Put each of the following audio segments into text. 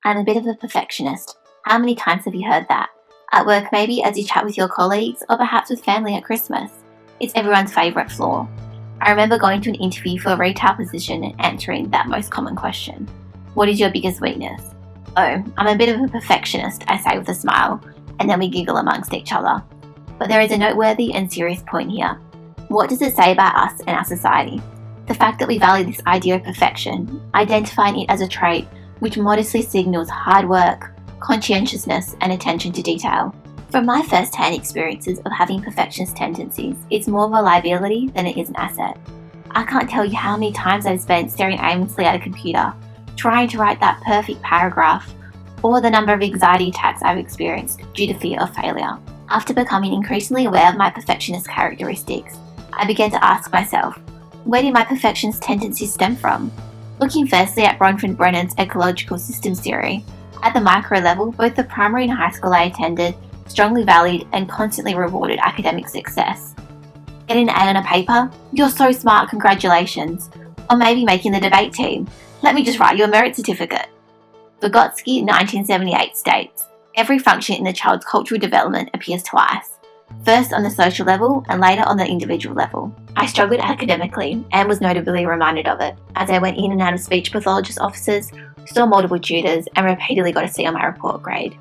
I'm a bit of a perfectionist. How many times have you heard that? At work maybe, as you chat with your colleagues, or perhaps with family at Christmas. It's everyone's favourite flaw. I remember going to an interview for a retail position and answering that most common question. What is your biggest weakness? Oh, I'm a bit of a perfectionist, I say with a smile, and then we giggle amongst each other. But there is a noteworthy and serious point here. What does it say about us and our society? The fact that we value this idea of perfection, identifying it as a trait which modestly signals hard work, conscientiousness, and attention to detail. From my first-hand experiences of having perfectionist tendencies, it's more of a liability than it is an asset. I can't tell you how many times I've spent staring aimlessly at a computer, trying to write that perfect paragraph, or the number of anxiety attacks I've experienced due to fear of failure. After becoming increasingly aware of my perfectionist characteristics, I began to ask myself, where did my perfectionist tendencies stem from? Looking firstly at Bronfman Brennan's ecological systems theory, at the micro level, both the primary and high school I attended strongly valued and constantly rewarded academic success. Get an A on a paper? You're so smart, congratulations. Or maybe making the debate team. Let me just write you a merit certificate. Vygotsky, 1978 states, every function in the child's cultural development appears twice. First on the social level and later on the individual level. I struggled academically and was notably reminded of it as I went in and out of speech pathologist offices, saw multiple tutors, and repeatedly got a C on my report grade.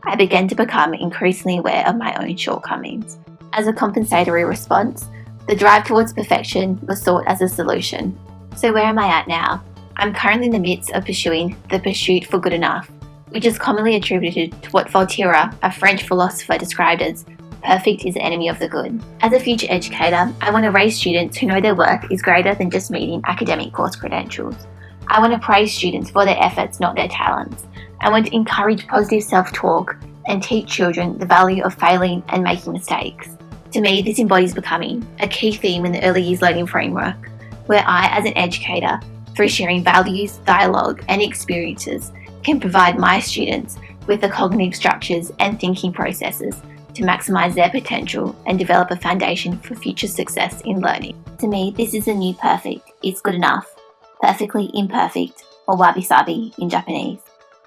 I began to become increasingly aware of my own shortcomings. As a compensatory response, the drive towards perfection was sought as a solution. So where am I at now? I'm currently in the midst of pursuing the pursuit for good enough, which is commonly attributed to what Voltaire, a French philosopher, described as perfect is the enemy of the good. As a future educator, I want to raise students who know their work is greater than just meeting academic course credentials. I want to praise students for their efforts, not their talents. I want to encourage positive self-talk and teach children the value of failing and making mistakes. To me, this embodies becoming, a key theme in the early years learning framework, where I, as an educator, through sharing values, dialogue, and experiences, can provide my students with the cognitive structures and thinking processes to maximise their potential and develop a foundation for future success in learning. To me, this is the new perfect. It's good enough, perfectly imperfect, or wabi-sabi in Japanese.